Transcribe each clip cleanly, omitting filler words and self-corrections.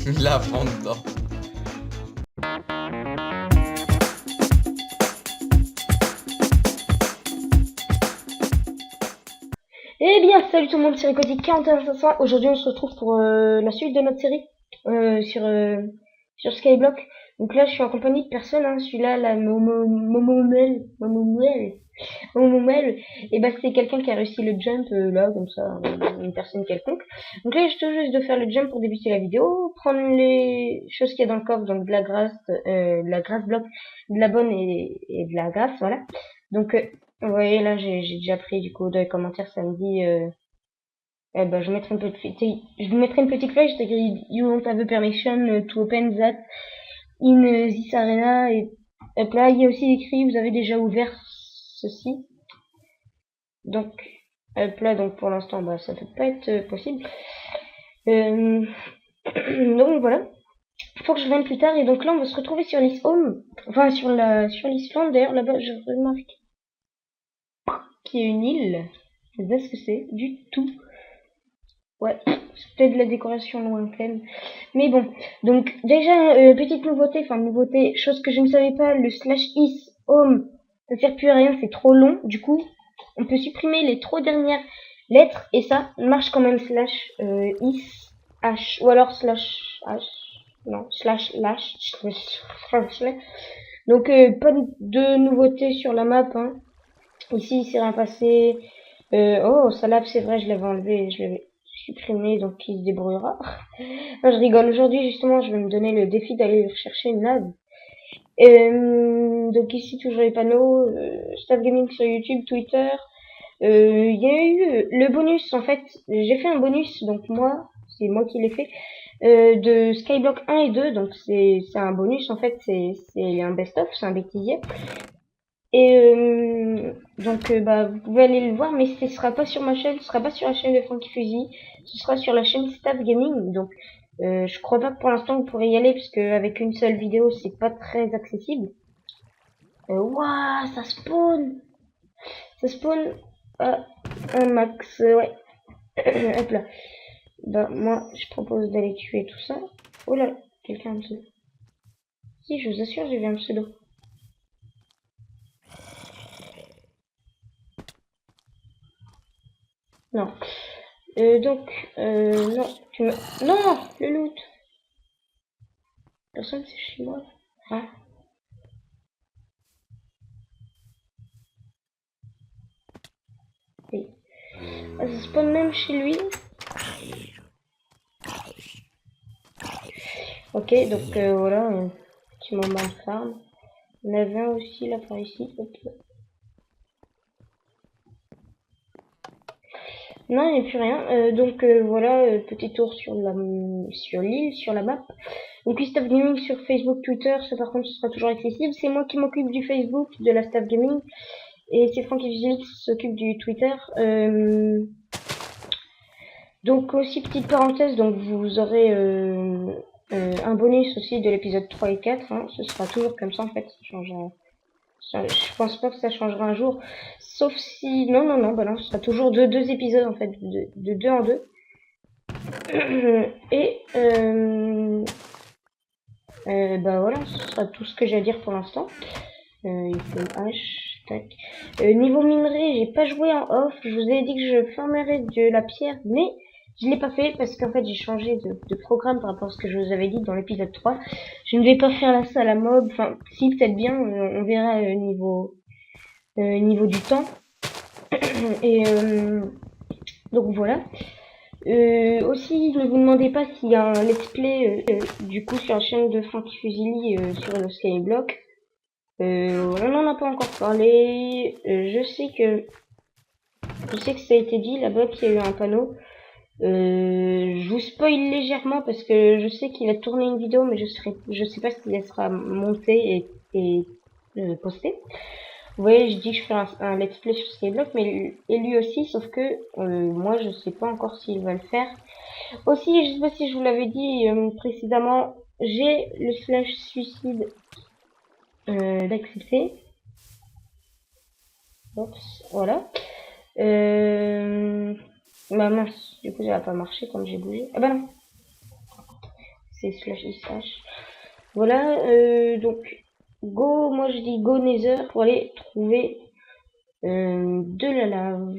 La Fanta. Eh bien, salut tout le monde, c'est Ricotti 41 Aujourd'hui, on se retrouve pour la suite de notre série sur Skyblock. Donc là, je suis en compagnie de personne. Hein. Celui-là, la Momomel, et bah c'est quelqu'un qui a réussi le jump là, comme ça, une personne quelconque. Donc là, je te juste de faire le jump pour débuter la vidéo, prendre les choses qu'il y a dans le coffre, donc de la grasse bloc, de la bonne et de la grasse, voilà. Donc vous voyez là, j'ai déjà pris du coup dans les commentaires, ça me dit je mettrai je mettrai une petite flèche, c'est écrit you don't have the permission to open that in this arena, et hop là, il y a aussi écrit vous avez déjà ouvert ceci. Donc hop là, donc pour l'instant ça peut pas être possible. Donc voilà. Faut que je revienne plus tard, et donc là on va se retrouver sur l'Is Home, enfin sur l'Islande. D'ailleurs là-bas je remarque qu'il y a une île. Je sais pas ce que c'est du tout. Ouais, c'est peut-être de la décoration lointaine. Mais bon, donc déjà, petite nouveauté, chose que je ne savais pas, le /is home, ça sert plus à rien, c'est trop long. Du coup, on peut supprimer les trop dernières lettres, et ça marche quand même /is h, ou alors /h, non, /lash. Donc pas de nouveauté sur la map, hein. Ici, il s'est rien passé. Oh, Salab, c'est vrai, je l'avais enlevé, je l'avais supprimé, donc il se débrouillera. Non, je rigole. Aujourd'hui, justement, je vais me donner le défi d'aller rechercher une lave. Donc ici, toujours les panneaux. Staff Gaming sur YouTube, Twitter. Il y a eu le bonus, en fait. J'ai fait un bonus, donc c'est moi qui l'ai fait. De Skyblock 1 et 2, donc c'est un bonus, en fait, c'est un best-of, c'est un bêtisier. Et donc vous pouvez aller le voir, mais ce sera pas sur ma chaîne, ce sera pas sur la chaîne de Frankie Fusil, ce sera sur la chaîne Staff Gaming. Donc je crois pas que pour l'instant vous pourrez y aller, parce qu'avec une seule vidéo c'est pas très accessible. Waouh, ça spawn à un max, ouais. Hop là. Bah moi je propose d'aller tuer tout ça. Oh là, quelqu'un en dessous. Si, je vous assure, j'ai vu un pseudo. Non. Non, Non, le loot. Personne, c'est chez moi. Ah. Oui. Ah, ça spawn même chez lui. Ok, donc voilà, petit moment de farm. On avait un aussi là par ici. Hop. Non, il n'y a plus rien. Donc voilà, petit tour sur l'île, sur la map. Donc Staff Gaming sur Facebook, Twitter, ça par contre ce sera toujours accessible. C'est moi qui m'occupe du Facebook, de la Staff Gaming. Et c'est Francky Vigil qui s'occupe du Twitter. Donc aussi petite parenthèse, donc vous aurez un bonus aussi de l'épisode 3 et 4, hein. Ce sera toujours comme ça en fait, je pense pas que ça changera un jour, sauf si, non, bah non, ce sera toujours deux épisodes en fait, de deux en deux. Et bah voilà, ce sera tout ce que j'ai à dire pour l'instant. Il faut H, tac. Niveau minerai, j'ai pas joué en off, je vous ai dit que je farmerais de la pierre, mais je l'ai pas fait parce qu'en fait j'ai changé de programme par rapport à ce que je vous avais dit dans l'épisode 3. Je ne vais pas faire la salle à mob, enfin si, peut-être bien, on verra niveau du temps. Et donc voilà. Aussi, ne vous demandez pas s'il y a un let's play du coup sur la chaîne de Frankie Fusili sur le Skyblock. On n'en a pas encore parlé. Je sais que ça a été dit là-bas, qu'il y a eu un panneau. Je vous spoil légèrement parce que je sais qu'il a tourné une vidéo, mais je sais pas si elle sera montée et postée. Vous voyez, je dis que je fais un let's play sur Skyblock, mais et lui aussi, sauf que moi je sais pas encore s'il va le faire. Aussi, je sais pas si je vous l'avais dit précédemment, j'ai le /suicide d'accepter. Voilà. Bah mince, du coup ça va pas marcher comme j'ai bougé. Ah bah non. c'est /ish. Voilà, donc go, moi je dis go Nether pour aller trouver de la lave.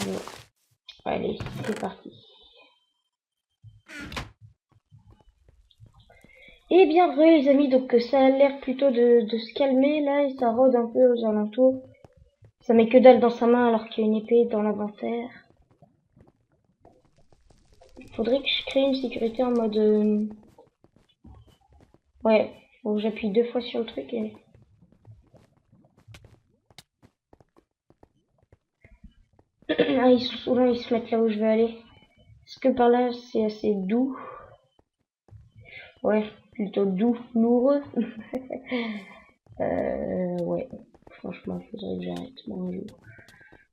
Allez, c'est parti. Et bien vrai les amis, donc ça a l'air plutôt de se calmer là et ça rôde un peu aux alentours. Ça met que dalle dans sa main alors qu'il y a une épée dans l'inventaire. Faudrait que je crée une sécurité en mode... Ouais, faut que j'appuie 2 fois sur le truc et... Ah, ils sont souvent, ils se mettent là où je veux aller. Est-ce que par là, c'est assez doux? Ouais, plutôt doux, lourd. Ouais. Franchement, faudrait que j'arrête mon jeu.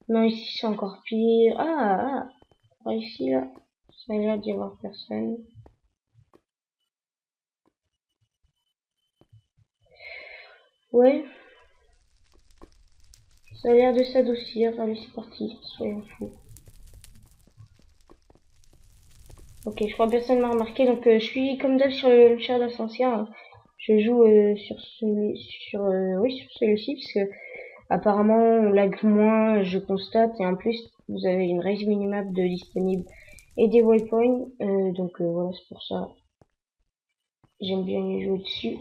Non, ici, c'est encore pire. Par ici, là, ça a l'air d'y avoir personne. Ouais. Ça a l'air de s'adoucir. Allez, c'est parti. Soyons fous. Ok, je crois que personne m'a remarqué. Donc, je suis comme d'hab sur le chat d'Ascensia. Je joue sur celui-ci, parce que apparemment on lag moins, je constate, et en plus vous avez une raise minimap de disponible et des waypoints, donc voilà, c'est pour ça j'aime bien y jouer dessus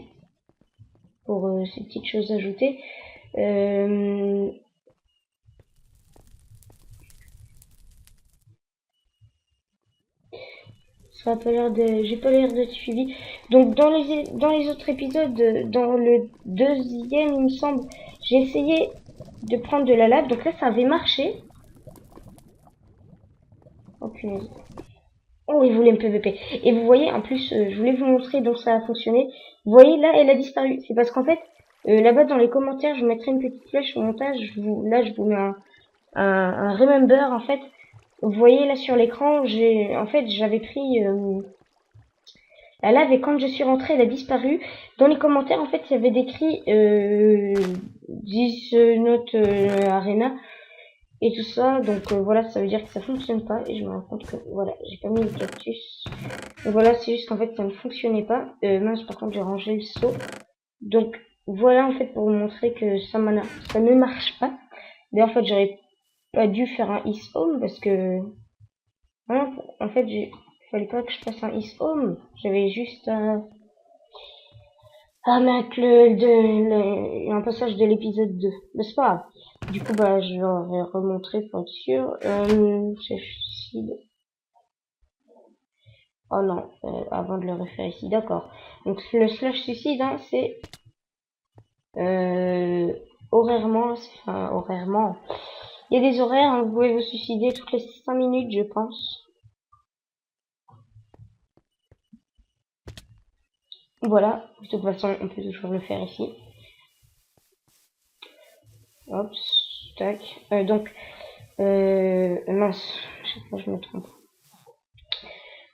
pour ces petites choses ajoutées. Ça a pas l'air de, j'ai pas l'air d'être suivi. Donc dans les autres épisodes, dans le deuxième il me semble, j'ai essayé de prendre de la lave, donc là ça avait marché. Oh punaise. Oh, il voulait me PVP. Et vous voyez, en plus, je voulais vous montrer donc ça a fonctionné. Vous voyez, là, elle a disparu. C'est parce qu'en fait, là-bas dans les commentaires, je mettrai une petite flèche au montage. Là, je vous mets un remember, en fait. Vous voyez, là, sur l'écran, en fait, j'avais pris la lave et quand je suis rentrée, elle a disparu. Dans les commentaires, en fait, il y avait décrit 10 notes arena. Et tout ça, donc voilà, ça veut dire que ça fonctionne pas. Et je me rends compte que voilà, j'ai pas mis le cactus. Et voilà, c'est juste qu'en fait ça ne fonctionnait pas. Mince, par contre j'ai rangé le seau. Donc voilà en fait pour vous montrer que ça ne marche pas. D'ailleurs en fait j'aurais pas dû faire un is home parce que voilà, en fait il fallait pas que je fasse un is home. J'avais juste à mettre un passage de l'épisode 2. Mais c'est pas grave. Du coup, bah, je vais remontrer pour être sûr. C'est suicide. Oh non, avant de le refaire ici, d'accord. Donc le slash suicide, hein, c'est horairement, enfin horairement. Il y a des horaires, hein, vous pouvez vous suicider toutes les 5 minutes, je pense. Voilà, de toute façon, on peut toujours le faire ici. Hop, tac. Donc, mince, chaque fois je me trompe.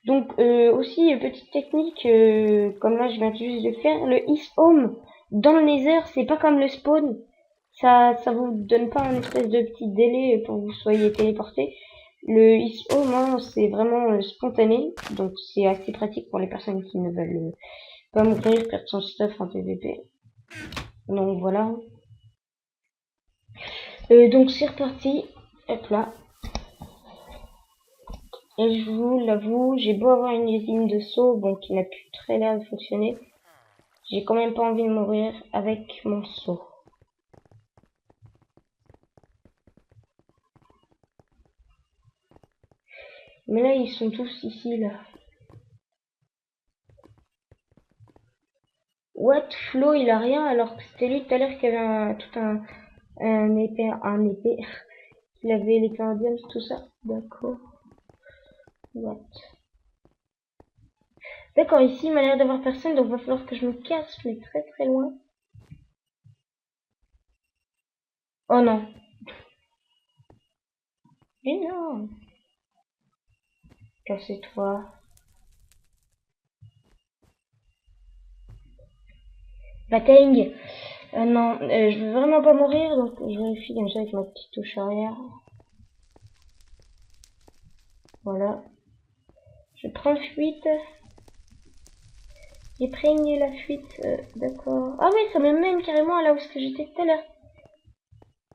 Donc aussi petite technique, comme là je viens juste de faire, le is home dans le nether c'est pas comme le spawn, ça vous donne pas un espèce de petit délai pour que vous soyez téléporté. Le is home hein, c'est vraiment spontané, donc c'est assez pratique pour les personnes qui ne veulent pas mourir, perdre son stuff en PVP. Donc voilà. Donc c'est reparti, hop là. Et je vous l'avoue, j'ai beau avoir une usine de saut, bon qui n'a plus très l'air de fonctionner. J'ai quand même pas envie de mourir avec mon seau. Mais là, ils sont tous ici, là. What? Flo, il a rien, alors que c'était lui tout à l'heure qui avait un épée. Il avait l'épée indienne, tout ça. D'accord. What? D'accord, ici, il m'a l'air d'avoir personne, donc va falloir que je me casse, mais très très loin. Oh non. Mais non. Cassez-toi. Bateng. Non, je veux vraiment pas mourir, donc je vérifie comme ça avec ma petite touche arrière. Voilà. Je prends fuite. J'ai prévenu la fuite, d'accord. Ah ouais, ça me mène carrément là où ce que j'étais tout à l'heure.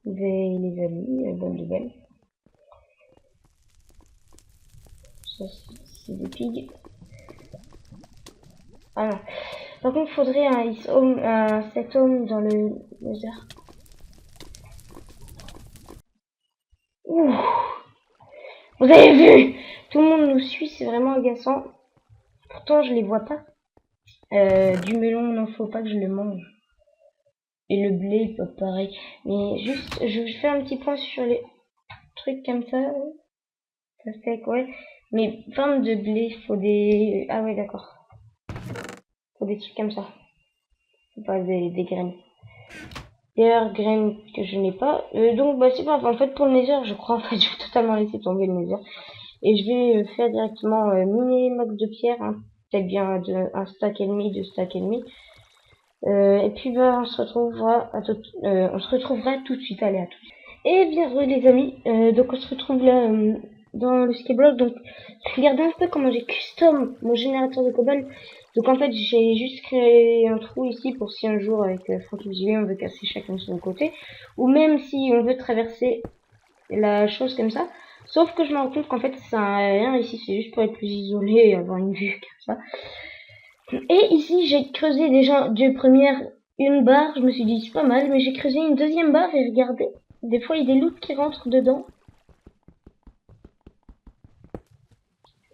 Les amis, bonne nouvelle. Ça, c'est des pigs. Ah non. Par contre, il faudrait un 7 hommes dans le désert. Ouh. Vous avez vu? Tout le monde nous suit, c'est vraiment agaçant. Pourtant, je les vois pas. Du melon, non, faut pas que je le mange. Et le blé, pas pareil. Mais juste, je fais un petit point sur les trucs comme ça. Ça fait ouais. Mais forme de blé, faut des... Ah ouais, d'accord. Faut des trucs comme ça. Faut pas des graines. D'ailleurs, graines que je n'ai pas. Donc, bah, c'est pas grave. En fait, pour le nether, je crois, en fait, je vais totalement laisser tomber le nether. Et je vais faire directement miner max de pierre. Hein. Peut-être bien un stack et demi, 2 stacks et demi. Et puis, bah, on se retrouvera tout de suite. Allez, à tout de suite. Et bien, les amis. Donc, on se retrouve là dans le skyblock. Donc, regardez un peu comment j'ai custom mon générateur de cobalt. Donc en fait j'ai juste créé un trou ici pour si un jour avec Frankie on veut casser chacun de son côté. Ou même si on veut traverser la chose comme ça. Sauf que je me rends compte qu'en fait ça sert à rien ici, c'est juste pour être plus isolé et avoir une vue comme ça. Et ici j'ai creusé déjà de première une barre, je me suis dit c'est pas mal, mais j'ai creusé une deuxième barre et regardez, des fois il y a des loots qui rentrent dedans.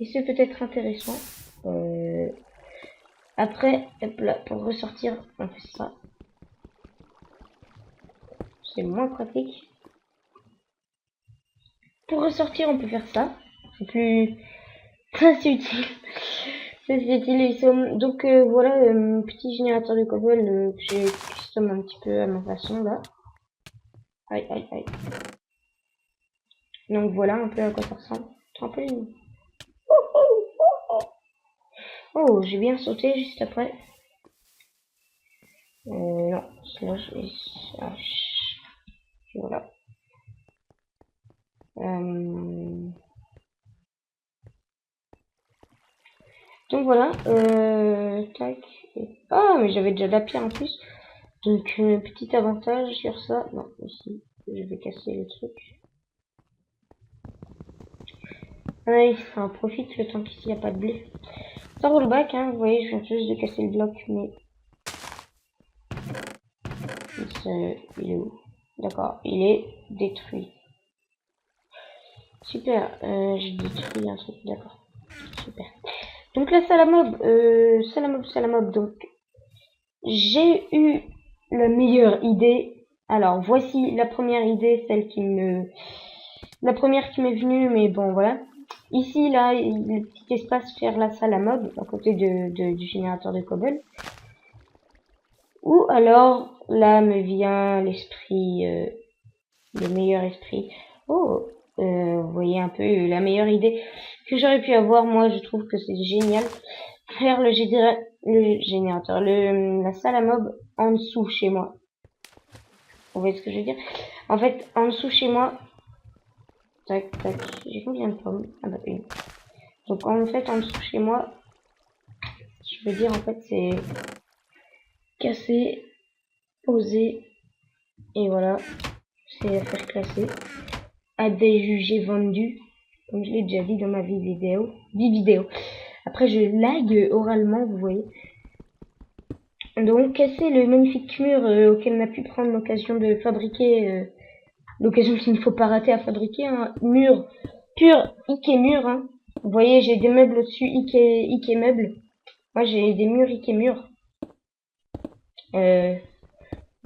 Et c'est peut-être intéressant. Après, hop là, pour ressortir, on fait ça. C'est moins pratique. Pour ressortir, on peut faire ça. C'est plus... c'est utile. C'est utile. Donc voilà, petit générateur de cobble que j'ai custom un petit peu à ma façon là. Aïe, aïe, aïe. Donc voilà un peu à quoi ça ressemble. Trampoline. Oh, j'ai bien sauté juste après. Non, slash et slash. Voilà. Donc voilà, tac. Ah, mais j'avais déjà de la pierre en plus. Donc petit avantage sur ça. Non, ici, je vais casser le truc. Ouais, ça en profite le temps qu'ici il n'y a pas de blé. Ça roule back, hein, vous voyez, je viens juste de casser le bloc, mais... Il est où? D'accord, il est détruit. Super, j'ai détruit un truc, d'accord. Super. Donc la salle à mob, donc... J'ai eu la meilleure idée. Alors, voici la première idée, la première qui m'est venue, mais bon, voilà. Ici, là, le petit espace faire la salle à mob, à côté du générateur de cobble. Ou alors, là me vient l'esprit, le meilleur esprit. Oh, vous voyez un peu la meilleure idée que j'aurais pu avoir. Moi, je trouve que c'est génial. Faire le générateur, la salle à mob en dessous chez moi. Vous voyez ce que je veux dire? En fait, en dessous chez moi, tac, tac, j'ai combien de pommes? Ah bah une. Donc en fait, en dessous chez moi, je veux dire en fait, c'est casser, poser, et voilà, c'est à faire classer, à des jugés vendus, comme je l'ai déjà dit dans ma vie vidéo. Après, je lag oralement, vous voyez. Donc casser le magnifique mur auquel on a pu prendre l'occasion de fabriquer, l'occasion qu'il ne faut pas rater à fabriquer un mur pur Ikea mur. Hein. Vous voyez, j'ai des meubles au-dessus Ikea meubles. Moi, j'ai des murs Ikea murs. Bien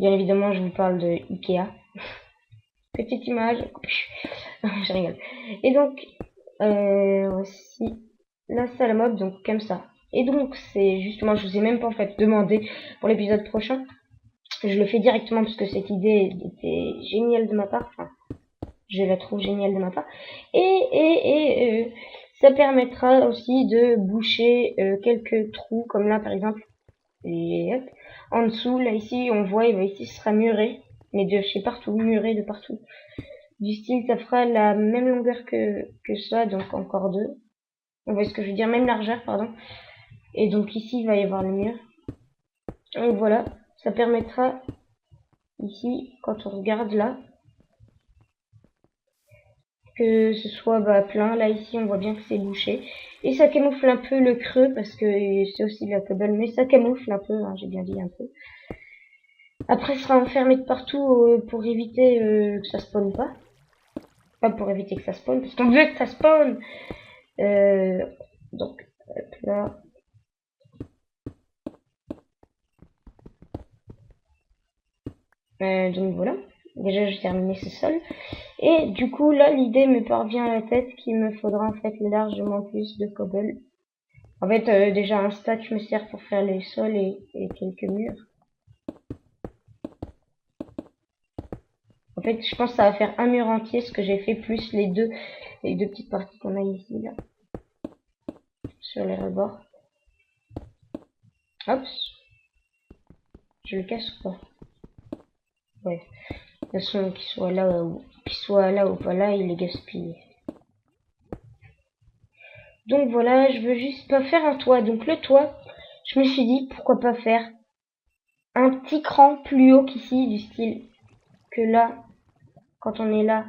évidemment, je vous parle de Ikea. Petite image. Je rigole. Et donc, voici la salle à mob, donc comme ça. Et donc, c'est justement, je vous ai même pas en fait demandé pour l'épisode prochain. Je le fais directement parce que cette idée était géniale de ma part. Enfin, je la trouve géniale de ma part. Et ça permettra aussi de boucher quelques trous, comme là par exemple. Et hop. En dessous, là ici, on voit, et ici ce sera muré. Mais de chez partout, muré de partout. Du style, ça fera la même longueur que ça, donc encore deux. On voit ce que je veux dire, même largeur, pardon. Et donc ici, il va y avoir le mur. Donc voilà, ça permettra ici, quand on regarde là, que ce soit plein. Là, ici, on voit bien que c'est bouché. Et ça camoufle un peu le creux, parce que c'est aussi de la cobble, mais ça camoufle un peu, hein, j'ai bien dit un peu. Après, ce sera enfermé de partout pour éviter que ça spawn pas. Pas pour éviter que ça spawn, parce qu'on veut que ça spawn. Donc, hop là. Donc voilà. Déjà, j'ai terminé ce sol. Et du coup, là, l'idée me parvient à la tête qu'il me faudra en fait largement plus de cobble. En fait, déjà, un stack me sert pour faire les sols et quelques murs. En fait, je pense que ça va faire un mur entier, ce que j'ai fait, plus les deux petites parties qu'on a ici, là. Sur les rebords. Hop. Je le casse ou pas? Ouais. De toute façon, qu'il soit là ou pas là, il est gaspillé. Donc voilà, je veux juste pas faire un toit. Donc le toit, je me suis dit, pourquoi pas faire un petit cran plus haut qu'ici, du style que là, quand on est là,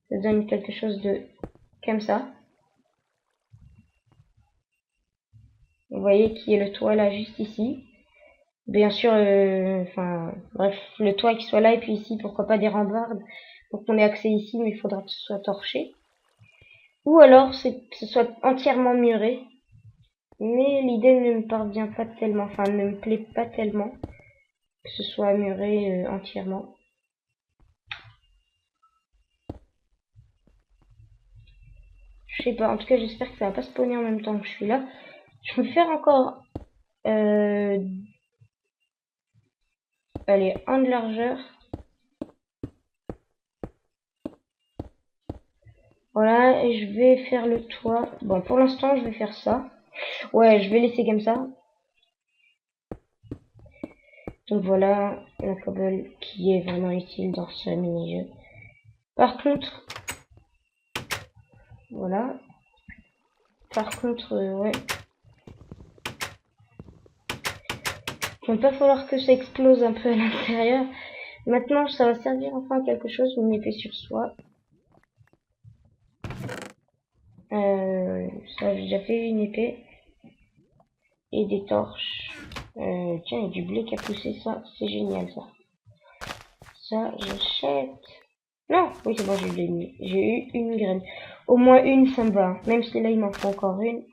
ça donne quelque chose de comme ça. Vous voyez qui est le toit là, juste ici. Bien sûr, bref, le toit qui soit là, et puis ici, pourquoi pas des rambardes pour qu'on ait accès ici, mais il faudra que ce soit torché. Ou alors, que ce soit entièrement muré. Mais l'idée ne me parvient pas tellement, enfin, ne me plaît pas tellement que ce soit muré entièrement. Je sais pas, en tout cas, j'espère que ça va pas spawner en même temps que je suis là. Je vais faire encore, allez, un de largeur. Voilà, et je vais faire le toit. Bon, pour l'instant, je vais faire ça. Ouais, je vais laisser comme ça. Donc voilà, la cobble qui est vraiment utile dans ce mini-jeu. Par contre, voilà. Par contre, ouais. Il va pas falloir que ça explose un peu à l'intérieur. Maintenant, ça va servir enfin à quelque chose, une épée sur soi. Ça, j'ai déjà fait une épée. Et des torches. Tiens, il y a du blé qui a poussé, ça, c'est génial, ça. Ça, j'achète. Non, oui, c'est bon, j'ai eu une graine. Au moins une, ça me va. Même si là, il m'en faut encore une.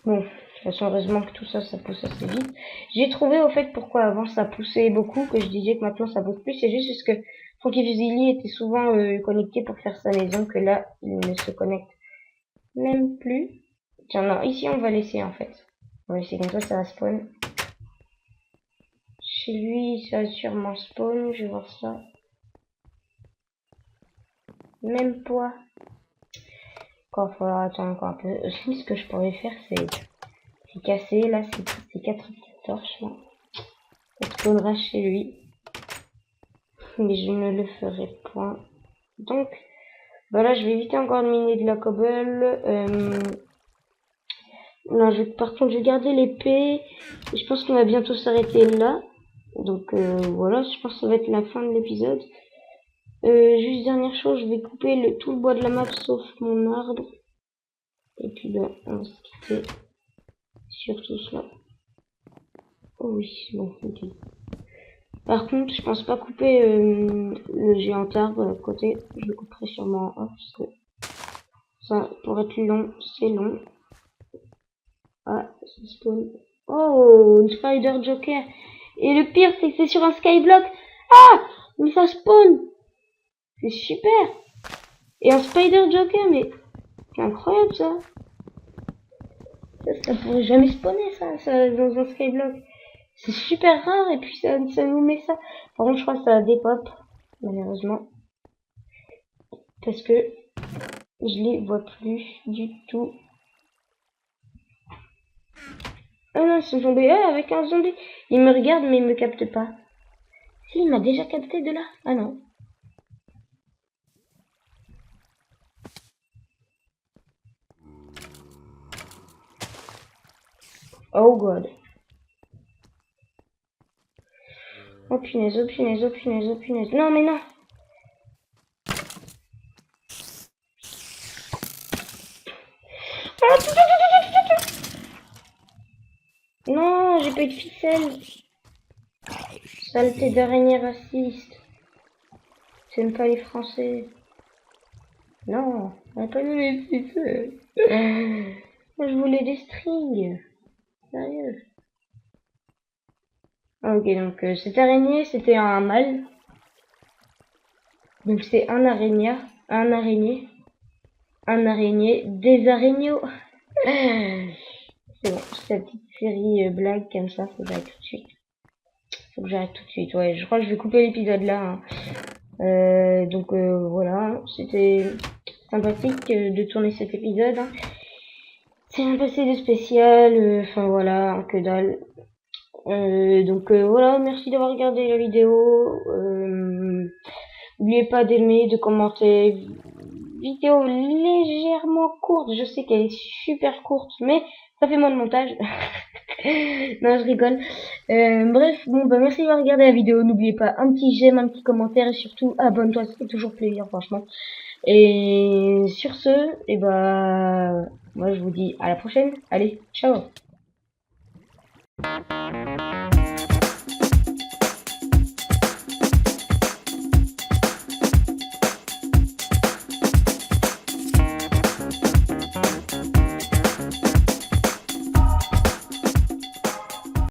Bon, de toute façon, heureusement que tout ça, ça pousse assez vite. J'ai trouvé, au fait, pourquoi avant ça poussait beaucoup, que je disais que maintenant ça pousse plus. C'est juste parce que Frankie Fusili était souvent connecté pour faire sa maison, que là, il ne se connecte même plus. Tiens, non, ici, on va laisser, en fait. On va laisser comme ça va spawn. Chez lui, ça va sûrement spawn, je vais voir ça. Même poids. Encore, il faudra attendre encore un peu. Aussi, ce que je pourrais faire, c'est casser, là, ces 4 petites torches, là. Ça spawnera chez lui. Mais je ne le ferai point. Donc, voilà, je vais éviter encore de miner de la cobble. Non, par contre, je vais garder l'épée. Je pense qu'on va bientôt s'arrêter là. Donc, voilà, je pense que ça va être la fin de l'épisode. Juste dernière chose, je vais couper tout le bois de la map sauf mon arbre. Et puis là, on va se quitter sur tout cela. Oh oui, bon, ok. Par contre, je pense pas couper le géant arbre à côté. Je le couperai sûrement en off parce que ça, pour être long, c'est long. Ah, ça spawn. Oh, une Spider Joker. Et le pire, c'est que c'est sur un skyblock. Ah, mais ça spawn. C'est super. Et un Spider Joker, mais c'est incroyable ça. Ça pourrait jamais spawner ça dans un skyblock. C'est super rare et puis ça nous met ça. Par contre, je crois que ça dépop, malheureusement. Parce que je les vois plus du tout. Ah non, c'est un zombie. Ah, avec un zombie. Il me regarde mais il me capte pas. Si, il m'a déjà capté de là. Ah non. Oh god. Oh punaise, oh punaise, oh punaise, oh punaise. Non mais non. Non, j'ai pas eu de ficelle. Saleté d'araignée raciste. J'aime pas les Français. Non, on a pas eu les ficelles. Moi je voulais des strings. Sérieux. Ok, donc cette araignée, c'était un mâle. Donc c'est un araignée, des araigneaux. C'est bon, cette petite série blague comme ça, faut que j'arrête tout de suite. Faut que j'arrête tout de suite, ouais, je crois que je vais couper l'épisode là. Hein. Donc voilà, c'était sympathique de tourner cet épisode. Hein. C'est un passé de spécial, enfin voilà, que dalle. Donc voilà, merci d'avoir regardé la vidéo. N'oubliez pas d'aimer, de commenter. Vidéo légèrement courte, je sais qu'elle est super courte, mais ça fait moins de montage. Non, je rigole. Bref, bon, bah merci d'avoir regardé la vidéo. N'oubliez pas un petit j'aime, un petit commentaire et surtout abonne-toi, ça fait toujours plaisir, franchement. Et sur ce, et bah, moi je vous dis à la prochaine. Allez, ciao.